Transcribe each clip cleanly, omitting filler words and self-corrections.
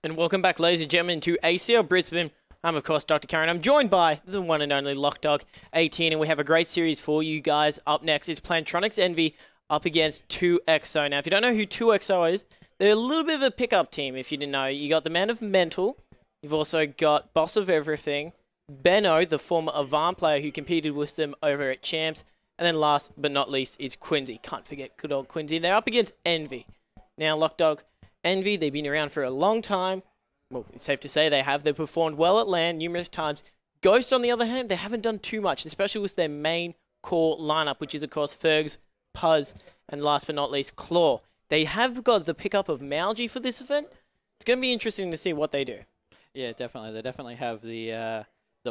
And welcome back, ladies and gentlemen, to ACL Brisbane. I'm, of course, Dr. Karen. I'm joined by the one and only Lockdog 18, and we have a great series for you guys. Up next is Plantronics Envy up against 2XO. Now, if you don't know who 2XO is, they're a little bit of a pickup team, if you didn't know. You got the Man of Mental. You've also got Boss of Everything, Benno, the former Avant player who competed with them over at Champs, and then last but not least is Quincy. Can't forget good old Quincy. They're up against Envy. Now, Lockdog, Envy, they've been around for a long time. Well, it's safe to say they have. They've performed well at LAN numerous times. Ghost, on the other hand, they haven't done too much, especially with their main core lineup, which is, of course, Fergs, Puzz, and last but not least, Claw. They have got the pickup of MLG for this event. It's going to be interesting to see what they do. Yeah, definitely. They definitely have the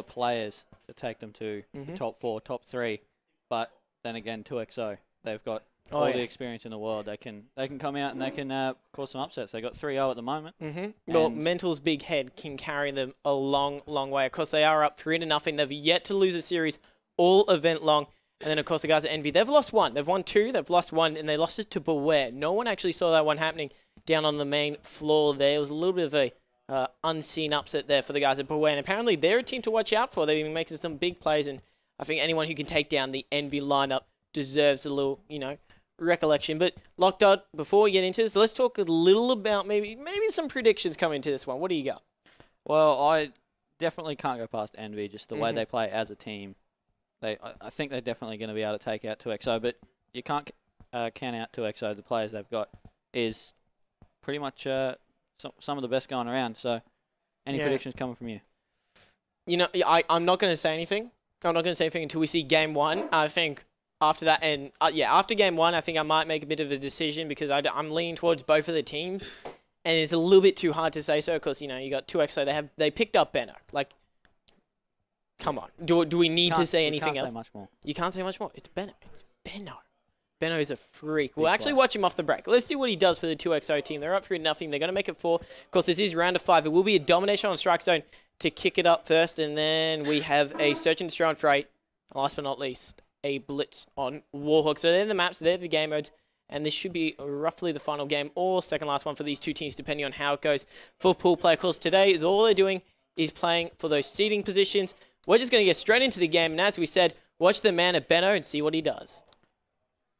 players to take them to the top 4, top 3. But then again, 2XO, they've got all the experience in the world. They can come out and they can cause some upsets. They got 3-0 at the moment. Well, Mental's big head can carry them a long, long way. Of course, they are up 3-0. They've yet to lose a series all event long. And then, of course, the guys at Envy, they've lost one. They've won 2. They've lost 1, and they lost it to Beware. No one actually saw that one happening down on the main floor there. It was a little bit of a unseen upset there for the guys at Beware. And apparently, they're a team to watch out for. They've been making some big plays, and I think anyone who can take down the Envy lineup deserves a little, recollection. But Lockdog, before we get into this, let's talk a little about maybe some predictions coming into this one. What do you got? Well, I definitely can't go past Envy, just the way they play as a team. I think they're definitely going to be able to take out 2XO, but you can't count out 2XO. The players they've got is pretty much some of the best going around. So any predictions coming from you? I'm not going to say anything. I'm not going to say anything until we see Game 1. I think after that, and after Game 1, I think I might make a bit of a decision because I'm leaning towards both of the teams, and it's a little bit too hard to say so because you got 2XO. They picked up Benno. Like, come on, do we need to say anything else? Say much more. You can't say much more. It's Benno. It's Benno. Benno is a freak. We'll actually watch him off the break. Let's see what he does for the 2XO team. They're up 3-0. They're going to make it 4. Of course, this is round of 5. It will be a domination on strike zone to kick it up first, and then we have a search and destroy on Freight. Last but not least, a blitz on Warhawk. So they're the maps, they're the game modes, and this should be roughly the final game or second last one for these two teams, depending on how it goes for pool play. Of course, today is all they're doing is playing for those seating positions. We're just going to get straight into the game, and as we said, watch the man at Benno and see what he does.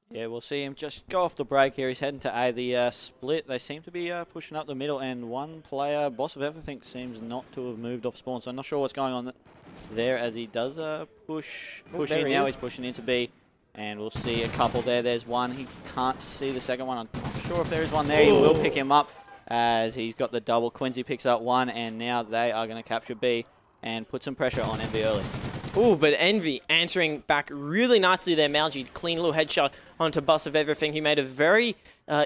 Yeah, we'll see him just go off the break here. He's heading to A. The split, they seem to be pushing up the middle, and one player, Boss of Everything, seems not to have moved off spawn, so I'm not sure what's going on there as he does push in. Now he's pushing into B, and we'll see a couple there. There's one. He can't see the second one. I'm not sure if there is one there. He will pick him up as he's got the double. Quincy picks up one, and now they are going to capture B and put some pressure on Envy early. Ooh, but Envy answering back really nicely there. MLG, clean little headshot onto Boss of Everything. He made a very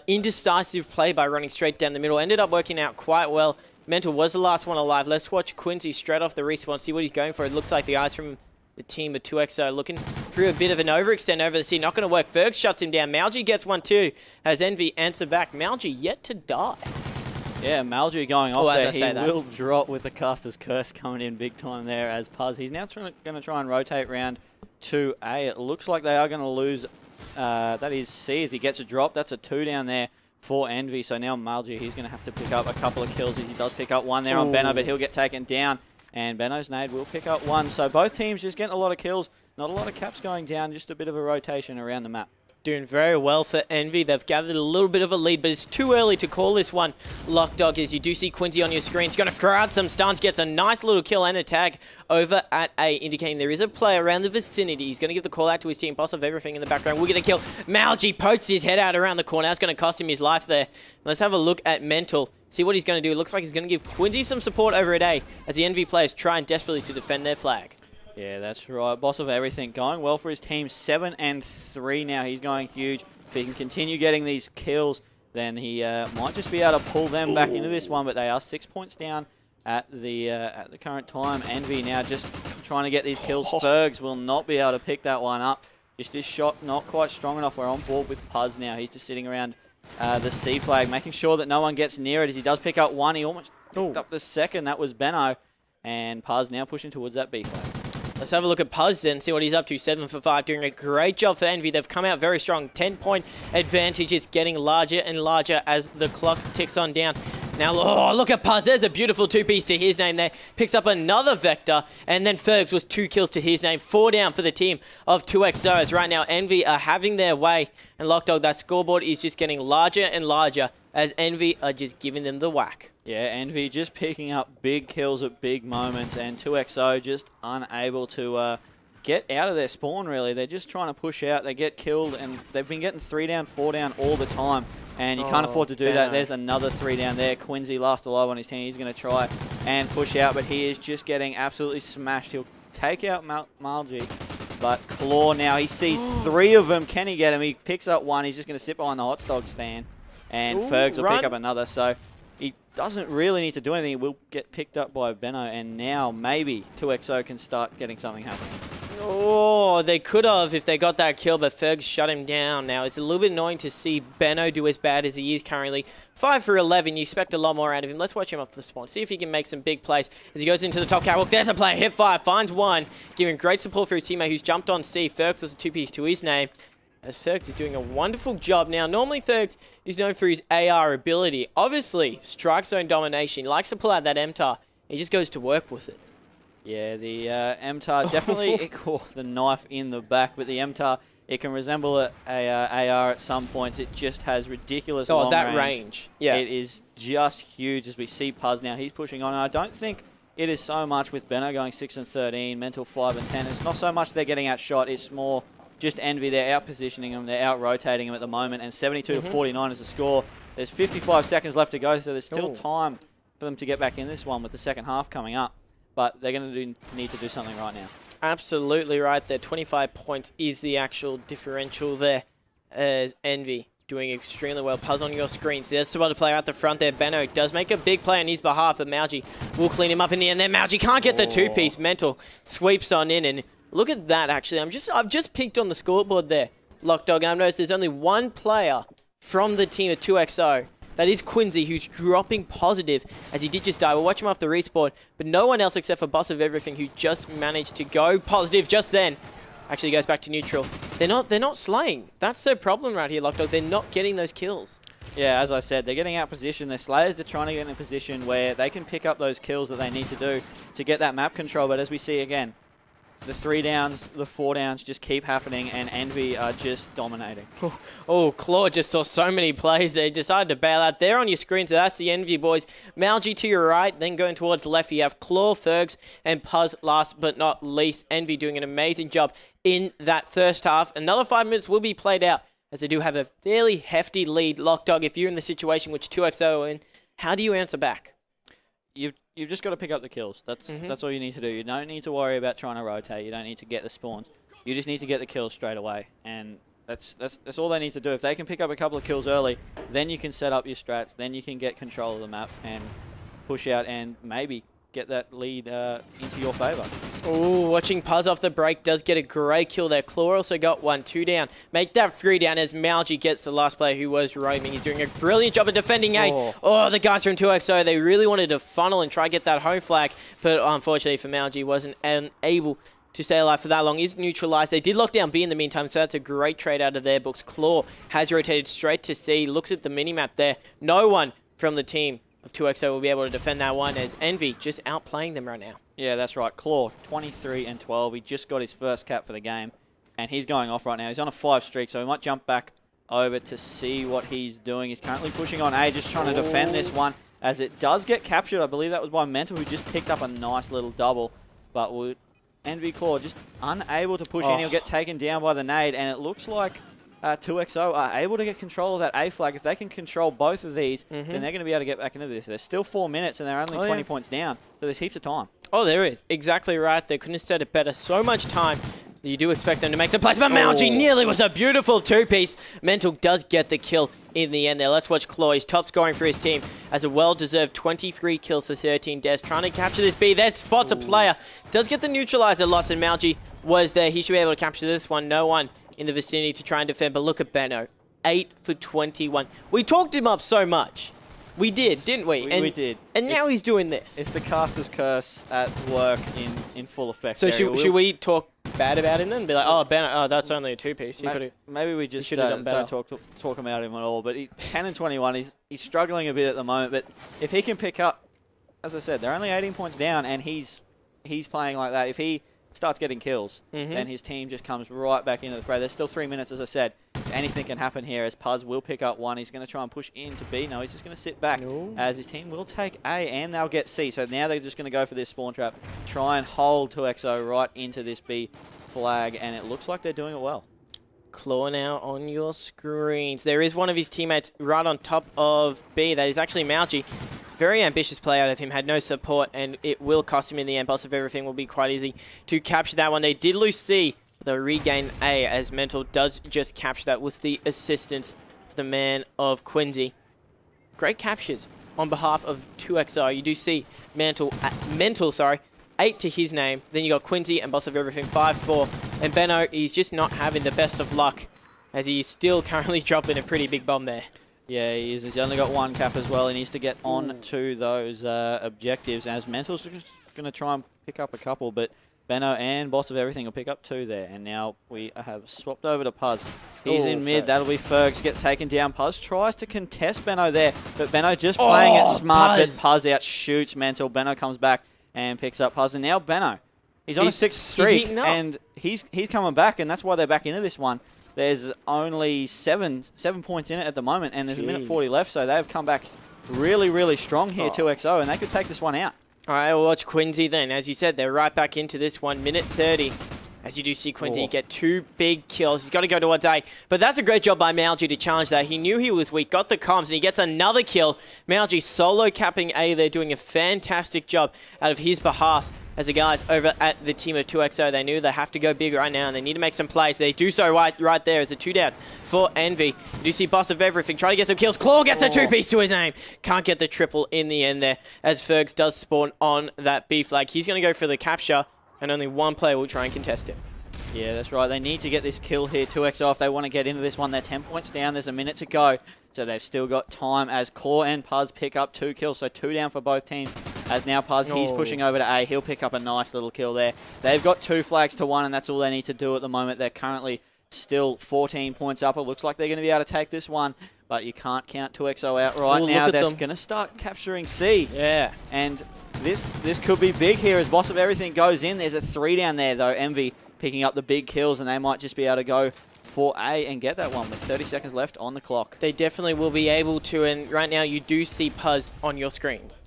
indecisive play by running straight down the middle. Ended up working out quite well. Mental was the last one alive. Let's watch Quincy straight off the respawn, see what he's going for. It looks like the eyes from the team of 2XO looking through a bit of an overextend over the sea. Not going to work. Ferg shuts him down. MLG gets one too, as Envy answer back. MLG yet to die. Yeah, MLG going off there. He that will drop with the Caster's Curse coming in big time there as Puz. He's now going to try and rotate round to A. It looks like they are going to lose. That is C as he gets a drop. That's a 2 down there for Envy. So now MLG, he's going to have to pick up a couple of kills as he does pick up one there on Benno, but he'll get taken down. And Benno's nade will pick up one. So both teams just getting a lot of kills. Not a lot of caps going down, just a bit of a rotation around the map. Doing very well for Envy. They've gathered a little bit of a lead, but it's too early to call this one. Lockdog, as you do see Quincy on your screen. He's going to throw out some stuns, gets a nice little kill and a tag over at A, indicating there is a player around the vicinity. He's going to give the call out to his team. Boss of Everything in the background. We're going to kill. MLG pokes his head out around the corner. That's going to cost him his life there. Let's have a look at Mental. See what he's going to do. It looks like he's going to give Quincy some support over at A, as the Envy players try desperately to defend their flag. Yeah, that's right. Boss of Everything going well for his team. 7-3 now. He's going huge. If he can continue getting these kills, then he might just be able to pull them back into this one. But they are 6 points down at the current time. Envy now just trying to get these kills. Fergs will not be able to pick that one up. Just this shot not quite strong enough. We're on board with Puz now. He's just sitting around the C flag, making sure that no one gets near it. As he does pick up one, he almost picked up the second. That was Benno. And Puz now pushing towards that B flag. Let's have a look at Puz then, see what he's up to. 7 for 5, doing a great job for Envy. They've come out very strong. 10-point advantage. It's getting larger and larger as the clock ticks on down. Now, oh, look at Puz. There's a beautiful 2-piece to his name there. Picks up another Vector. And then Fergs was 2 kills to his name. 4 down for the team of 2XOs. Right now, Envy are having their way. And Lockdog, that scoreboard is just getting larger and larger as Envy are just giving them the whack. Yeah, Envy just picking up big kills at big moments, and 2XO just unable to get out of their spawn, really. They're just trying to push out. They get killed, and they've been getting 3 down, 4 down all the time, and you can't afford to do that. There's another 3 down there. Quincy last alive on his team. He's going to try and push out, but he is just getting absolutely smashed. He'll take out MLG, but Claw now, he sees 3 of them. Can he get him? He picks up one. He's just going to sit behind the hot dog stand, and Fergs will pick up another. So he doesn't really need to do anything. He will get picked up by Benno, and now maybe 2XO can start getting something happening. Oh, they could have if they got that kill, but Ferg shut him down. Now, it's a little bit annoying to see Benno do as bad as he is currently. 5 for 11, you expect a lot more out of him. Let's watch him off the spawn, see if he can make some big plays as he goes into the top catwalk. There's a player, hip fire, finds one, giving great support for his teammate who's jumped on C. Fergs was a 2-piece to his name, as Fergs is doing a wonderful job. Now, normally Fergs is known for his AR ability. Obviously, strike zone domination. He likes to pull out that MTAR. He just goes to work with it. Yeah, the MTAR definitely caught the knife in the back, but the MTAR, it can resemble a AR at some points. It just has ridiculous long range. Yeah. It is just huge as we see Puz now. He's pushing on, and I don't think it is so much with Benno going 6-13, Mental 5-10. It's not so much they're getting outshot. It's more just Envy. They're out-positioning him. They're out-rotating him at the moment, and 72-49 is the score. There's 55 seconds left to go, so there's still time for them to get back in this one with the second half coming up. But they're going to need to do something right now. Absolutely right there. 25 points is the actual differential there, as Envy doing extremely well. Puz on your screen. So there's some other player out the front there. Benno does make a big play on his behalf, but MLG will clean him up in the end there. MLG can't get the 2-piece. Mental sweeps on in, and look at that, actually. I've just peeked on the scoreboard there, Lockdog, and I've noticed there's only one player from the team of 2XO. That is Quincy, who's dropping positive, as he did just die. We'll watch him off the respawn, but no one else except for Boss of Everything, who just managed to go positive just then. Actually goes back to neutral. They're not slaying. That's their problem right here, Lockdog. They're not getting those kills. Yeah, as I said, they're getting out position. Their Slayers are trying to get in a position where they can pick up those kills that they need to do to get that map control. But as we see again, the 3 downs, the 4 downs just keep happening, and Envy are just dominating. Oh, Claw just saw so many plays. They decided to bail out. There on your screen, so that's the Envy boys. MLG to your right, then going towards the left, you have Claw, Fergs, and Puz last but not least. Envy doing an amazing job in that first half. Another 5 minutes will be played out, as they do have a fairly hefty lead. Lockdog, if you're in the situation which 2XO are in, how do you answer back? You've you've just got to pick up the kills. That's all you need to do. You don't need to worry about trying to rotate. You don't need to get the spawns. You just need to get the kills straight away, and that's all they need to do. If they can pick up a couple of kills early, then you can set up your strats. Then you can get control of the map and push out and maybe get that lead into your favour. Ooh, watching Puzz off the break does get a great kill there. Claw also got 1, 2 down. Make that 3 down as MLG gets the last player who was roaming. He's doing a brilliant job of defending A. Oh, the guys from 2XO, they really wanted to funnel and try to get that home flag, but unfortunately for MLG, wasn't able to stay alive for that long. Is neutralized. They did lock down B in the meantime, so that's a great trade out of their books. Claw has rotated straight to C. Looks at the minimap there. No one from the team of 2XO will be able to defend that one as Envy just outplaying them right now. Yeah, that's right. Claw, 23 and 12. He just got his first cap for the game, and he's going off right now. He's on a 5 streak, so we might jump back over to see what he's doing. He's currently pushing on A, just trying to defend this one, as it does get captured. I believe that was by Mental, who just picked up a nice little double, but Envy Claw just unable to push in. He'll get taken down by the nade, and it looks like 2XO are able to get control of that A flag. If they can control both of these, then they're going to be able to get back into this. There's still 4 minutes, and they're only 20 points down, so there's heaps of time. Oh, there is. Exactly right. They couldn't have said it better. So much time. You do expect them to make some plays, but MLG nearly was a beautiful 2-piece. Mental does get the kill in the end there. Let's watch Claw. He's top scoring for his team as a well-deserved 23 kills for 13 deaths. Trying to capture this B. That spots a player. Does get the neutralizer loss, and MLG was there. He should be able to capture this one. No one in the vicinity to try and defend, but look at Benno. 8 for 21. We talked him up so much. We did, didn't we? We did. And now he's doing this. It's the caster's curse at work in full effect. So should we talk bad about him then? Be like, oh, Benno, that's only a 2-piece. Maybe we just don't talk about him at all. But 10 and 21, he's struggling a bit at the moment. But if he can pick up, as I said, they're only 18 points down, and he's playing like that. If he starts getting kills, then his team just comes right back into the fray. There's still 3 minutes, as I said. Anything can happen here as Puzz will pick up 1. He's going to try and push into B. No, he's just going to sit back as his team will take A and they'll get C. So now they're just going to go for this spawn trap, try and hold 2XO right into this B flag, and it looks like they're doing it well. Claw now on your screens. There is one of his teammates right on top of B. That is actually MLG. Very ambitious play out of him. Had no support, and it will cost him in the end. Boss of everything will be quite easy to capture that one. They did lose C. They'll regain A as Mental does just capture that with the assistance of the man of Quincy. Great captures on behalf of 2XO. You do see Mental, 8 to his name. Then you got Quincy and Boss of Everything, 5-4. And Benno, he's just not having the best of luck as he's still currently dropping a pretty big bomb there. Yeah, he is. He's only got 1 cap as well. He needs to get on to those objectives, as Mental's going to try and pick up a couple, but Benno and Boss of Everything will pick up 2 there. And now we have swapped over to Puzz. He's in mid. That'll be Fergs. Gets taken down. Puzz tries to contest Benno there, but Benno just playing it smart, but Puzz outshoots Mental. Benno comes back and picks up Puzz. And now Benno, he's on a 6th streak, and he's coming back, and that's why they're back into this one. There's only 7 points in it at the moment, and there's a minute 40 left, so they've come back really, really strong here, 2XO, and they could take this one out. All right, we'll watch Quincy then. As you said, they're right back into this one. Minute 30. As you do see Quincy get 2 big kills. He's got to go towards A. But that's a great job by MLG to challenge that. He knew he was weak, got the comms, and he gets another kill. MLG solo capping A. They're doing a fantastic job out of his behalf. As the guys over at the team of 2XO, they knew they have to go big right now, and they need to make some plays. They do so right there as a 2 down for Envy. You do see Boss of Everything try to get some kills. Claw gets a 2-piece to his name. Can't get the triple in the end there, as Fergs does spawn on that B flag. He's going to go for the capture, and only 1 player will try and contest it. Yeah, that's right. They need to get this kill here, 2XO, if they want to get into this one. They're 10 points down. There's a minute to go. So they've still got time as Claw and Puzz pick up 2 kills. So 2 down for both teams. As now Puzz, he's pushing over to A. He'll pick up a nice little kill there. They've got 2 flags to 1, and that's all they need to do at the moment. They're currently still 14 points up. It looks like they're going to be able to take this one, but you can't count 2XO out right now. They're going to start capturing C. Yeah. And this could be big here as Boss of Everything goes in. There's a 3 down there, though. Envy picking up the big kills, and they might just be able to go for A and get that one with 30 seconds left on the clock. They definitely will be able to, and right now you do see Puzz on your screens.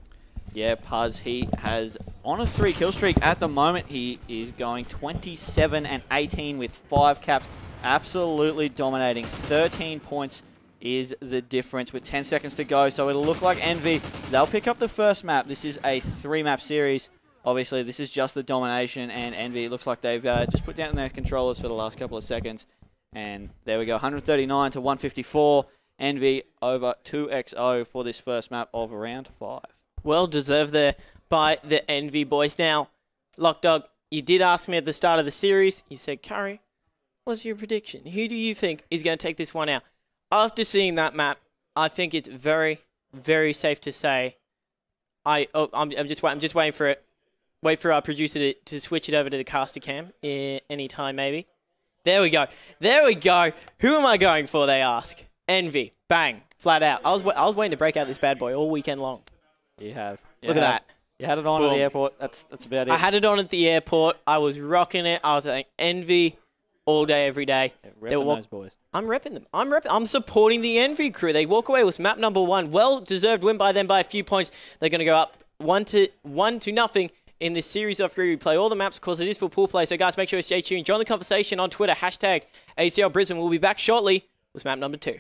Yeah, Puzz, he has on a 3 kill streak at the moment. He is going 27 and 18 with 5 caps. Absolutely dominating. 13 points is the difference with 10 seconds to go. So it'll look like Envy, they'll pick up the first map. This is a 3-map series. Obviously, this is just the domination, and Envy, it looks like they've just put down their controllers for the last couple of seconds. And there we go, 139 to 154. Envy over 2XO for this first map of round 5. Well deserved there by the Envy boys. Now, Lockdog, you did ask me at the start of the series. You said, Curry, what's your prediction? Who do you think is going to take this one out? After seeing that map, I think it's very, very safe to say. I'm just waiting for it. Wait for our producer to switch it over to the caster cam anytime, maybe. There we go. There we go. Who am I going for, they ask. Envy. Bang. Flat out. I was waiting to break out this bad boy all weekend long. You have. Look at that. You had it on at the airport. That's about it. I had it on at the airport. I was rocking it. I was like, Envy all day, every day. Yeah, repping those boys. I'm repping them. I'm supporting the Envy crew. They walk away with map number 1. Well-deserved win by them by a few points. They're going to go up 1-0 in this series of 3. We play all the maps, of course. It is for pool play. So, guys, make sure you stay tuned. Join the conversation on Twitter. #ACL Brisbane. We'll be back shortly with map number 2.